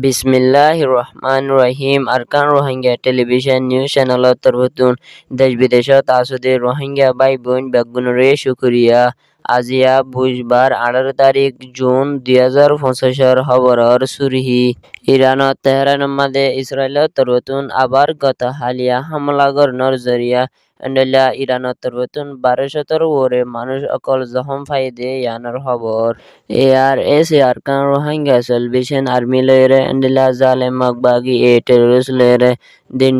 बिस्मिल्लाहिर्रहमानिर्रहीम अरकान Rohingya television news channel तरबतून देश विदेशत आसुदे रोहिंग्या भाई বোন বেগুনরে শুকরিয়া। আজিয়া বুধবার 18 তারিখ জুন 2025 খবরর সুরহি। ইরানত তেহরানের মাঝে ইসরায়েলের তরফতুন আবার গত হালিয়া হামলা গড়নর জরিয়া এন্ডেলা ইরানত তরফতুন 1200 ওরে মানুষ অকল জখম ফাইদে ইয়ানোর খবর। ARS Arakan Rohingya salvation army লয়েরে এন্ডেলা জালেম মগবাগি টেররিস্ট লয়েরে দিন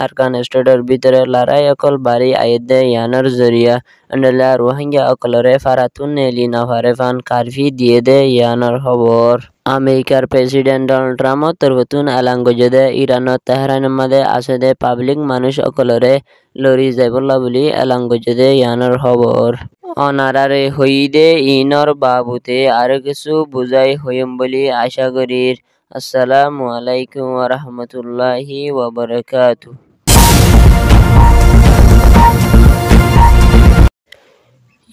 আরকান স্টেটের ভিতরে লড়াই অকল বাড়ি আইদে ইয়ানোর জরিয়া এন্ডেলা রোহিঙ্গা অকলরে ফারাতুন নেলি নাফারে ফান কারফি দিয়ে দে ইয়ানোর খবর। আমেরিকার প্রেসিডেন্ট ডোনাল্ড ট্রাম্পর তরফতুন এলান গজদে ইরানত তেহরানের মাঝে আসে পাবলিক মানুষ অকলরে লড়ি যাইবল্লা বলি এলান গজদে ইয়ানোর খবর। অনারারে হইদে ইনর বাবুতে আরো কিছু বুঝাই হইম বলি আশা করির। আসসালামু আলাইকুম ওয়া রাহমাতুল্লাহি ওয়া বারাকাতুহু।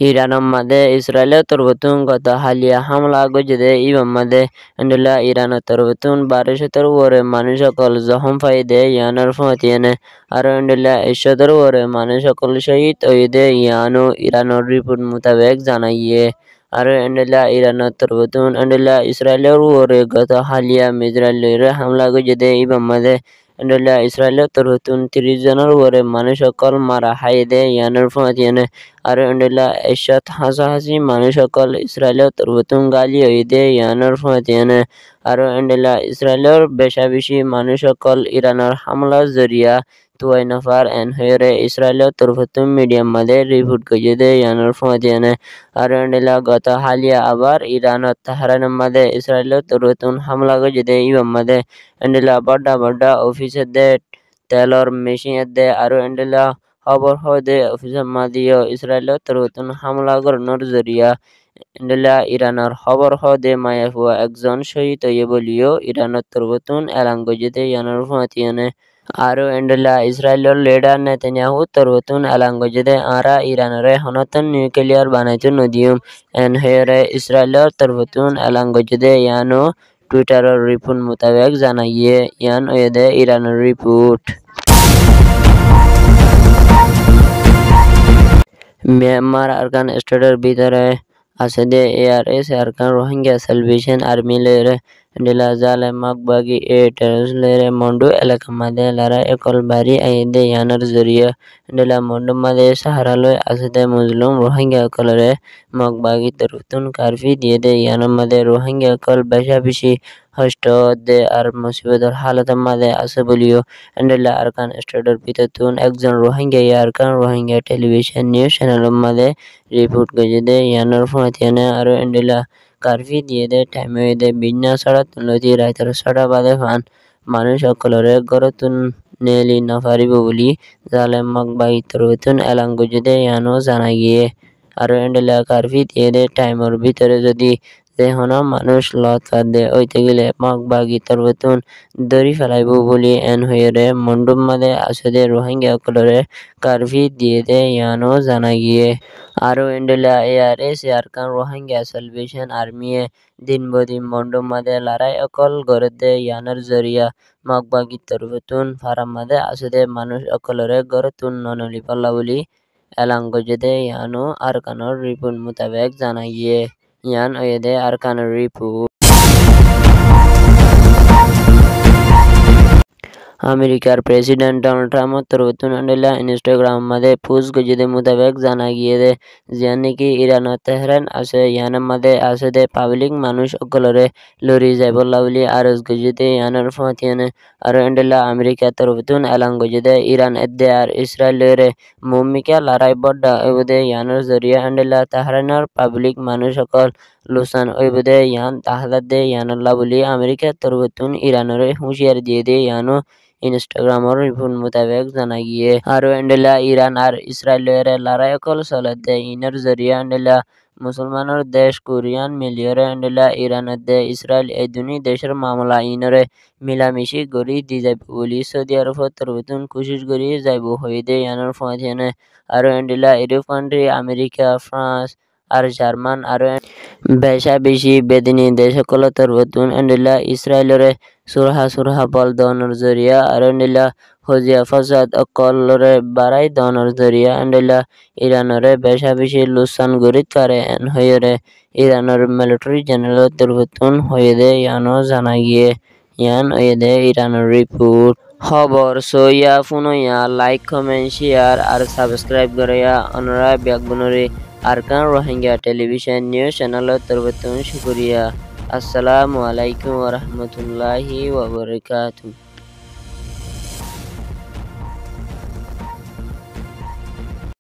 ইরানের মাঝে ইসরায়েলের তরফতুন গত হালিয়া হামলা গজদে ইবাম মাঝে এন্ডেলা ইরানের তরফতুন 1200 ওরে মানুষ সকল জখম ফাইদে ইয়ানোর ফতিয়ানে আর এন্ডেলা 100 ওরে মানুষ সকল শহীদ হইদে ইয়ানো ইরানোর রিপোর্ট মোতাবেক জানাইয়ে। আর এন্ডেলা ইরানের তরফতুন এন্ডেলা ইসরায়েলের ওরে গত হালিয়া ইসরায়েলের হামলা গজদে ইবাম মাঝে এন্ডেলা ইসরায়েলের তরফতুন 30 জনের ওরে মানুষ সকল মারা হাইদে ইয়ানোর ফতিয়ানে আর এন্ডেলা 100 হাসাহাসি মানুষ সকল ইসরায়েলের তরফতুন গালি হইদে ইয়ানোর ফতিয়ানে আর এন্ডেলা ইসরায়েলের বেশি মানুষ সকল ইরানের হামলার জরিয়া তুয়াই নফার এন হয়ে ইসরায়েলের তরফতুন মিডিয়াম মাঝে রিপোর্ট গজদে ইয়ানোর ফতিয়ানে আর এন্ডেলা গত হালিয়া আবার ইরানত তেহরানের মাঝে ইসরায়েলের তরফতুন হামলা গজদে ইবাম মাঝে এন্ডেলা বড় অফিসের দে তেলর মেশিন দে আর এন্ডেলা খবর হদে অফিসের মাদিও ইসরায়েলের তরফতুন হামলা গড়নর জরিয়া এন্ডেলা ইরানের খবর হদে মায়াফুয়া একজন শহীদ হয়ে বলিও ইরানের তরফতুন এলান গজদে ইয়ানোর ফতিয়ানে আর এন্ডেলা ইসরায়েলের লিডার নেতানিয়াহু তরফতুন এলান গজদে আরা ইরানের হনতন নিউক্লিয়ার বানাইতে নদিয়ম এন হয়ে ইসরায়েলের তরফতুন এলান গজদে ইয়ানো টুইটারের রিপোর্ট মোতাবেক জানাইয়ে ইয়ান ওয়েদে ইরানের রিপোর্ট। মিয়ানমার আরকান স্টেটের ভিতরে আছে দে ARS Arakan Rohingya salvation army লয়েরে এন্ডেলা জালেম মগবাগি টেররিস্ট লয়েরে মন্ডু এলাকা মাঝে লড়াই একল বাড়ি আইদে ইয়ানোর জরিয়া এন্ডেলা মন্ডু মাঝে সাহারা লয় আছে দে মুসলিম রোহিঙ্গা অকলরে মগবাগি তরফতুন কারফি দিয়ে দে ইয়ানোর মাঝে রোহিঙ্গা অকল বেশি হষ্ট দে আর মুসিবতের হালতের মাঝে আছে বলিও এন্ডেলা আরকান স্টেটের ভিতরতুন একজন Rohingya Arkan Rohingya television news চ্যানেলের মাঝে রিপোর্ট গজদে ইয়ানোর ফতিয়ানে আর এন্ডেলা কারফি দিয়ে দে টাইম হয়ে দে বিন্যা ছাড়া তুলতি রাইতের ছটা বাদে ফান মানুষ সকলরে গড়তুন নেলি নফারিব বলি জালেম মগবাগি তরফতুন এলান গজদে ইয়ানো জানা গিয়ে। আর এন্ডেলা কারফি দিয়ে দে টাইমের ভিতরে যদি যেহনা মানুষ লত দে ওইতে গেলে মগবাগি তরফতুন দড়ি ফেলাইব বলি এন হয়ে মন্ডুম মাঝে আসে রোহিঙ্গা অকলরে কারফি দিয়ে দে ইয়ানো জানা গিয়ে। আর এন্ডেলা ARS আরকান রোহিঙ্গা সালভেশন আর্মিয়ে দিন মন্ডুম মাঝে লড়াই অকল গড়দে ইয়ানোর জরিয়া মগবাগি তরফতুন ফারাম মাঝে আসে মানুষ অকলরে গড়তুন ননলি পাল্লা বলি এলান গজদে ইয়ানো আরকানোর রিপোর্ট মোতাবেক জানা গিয়ে। ইয়ান ওয়েদে আরকানোর রিপোর্ট। আমেরিকার প্রেসিডেন্ট ডোনাল্ড ট্রাম্পর তরফতুন এন্ডেলা ইনস্টাগ্রাম মাঝে পোস্ট গজদে মোতাবেক জানা গিয়ে দে জিয়ান নাকি ইরানত তেহরান আছে ইয়ানের মাঝে আছে দে পাবলিক মানুষ অকলরে লড়ি যাইবল্লা বলি আরজ গজদে ইয়ানোর ফতিয়ানে আর এন্ডেলা আমেরিকার তরফতুন এলান গজদে ইরান এদে আর ইসরায়েলের মুমিকা লড়াই বড় ওইবদে ইয়ানোর জরিয়া এন্ডেলা তেহরানের পাবলিক মানুষ সকল লুসান ওইবদে ইয়ান তাহলাদ দে ইয়ানোল্লা বলি আমেরিকার তরফতুন ইরানের হুঁশিয়ার দিয়ে দে ইয়ানো ইনস্টাগ্রামের রিপোর্ট মোতাবেক জানা গিয়ে। আর এন্ডেলা ইরান আর ইসরায়েলের লড়াই অকল চলতে ইনের জরিয়া এন্ডেলা মুসলমানের দেশ কোরিয়ান মিলিয়রে এন্ডেলা ইরানের দে ইসরায়েল এই দুই দেশের মামলা ইনরে মিলামিশি গড়ি দি যাইব বলি সৌদি আরবের তরফতুন কোশিশ গড়ি যাইব হইদে ইয়ানোর ফতিয়ানে আর এন্ডেলা ইউরোপ কান্ট্রি আমেরিকা ফ্রান্স আর জার্মান আর বেশা বেশি বেদিনী দেশসকল তরবতুন এন্ডিলা ইসরায়েলরে সুরহা বল দনর জরিয়া আর এন্ডিলা হজিয়া ফসাদ অকলরে বাড়াই দনর জরিয়া এন্ডিলা ইরানরে বেশা বেশি লুসান গরিত কারে এন হইরে ইরানের মিলিটারি জেনারেল তরবতুন হইদে ইয়ানো জানা গিয়ে ইয়ান হইদে ইরানের রিপোর্ট খবর সইয়া ফুনইয়া লাইক কমেন্ট শেয়ার আর সাবস্ক্রাইব করিয়া অনরা ব্যাগবনরে Arakan Rohingya television news channel তরবতুন শুকরিয়া। আসসালামু আলাইকুম ওয়া রাহমাতুল্লাহি ওয়া বারাকাতুহু।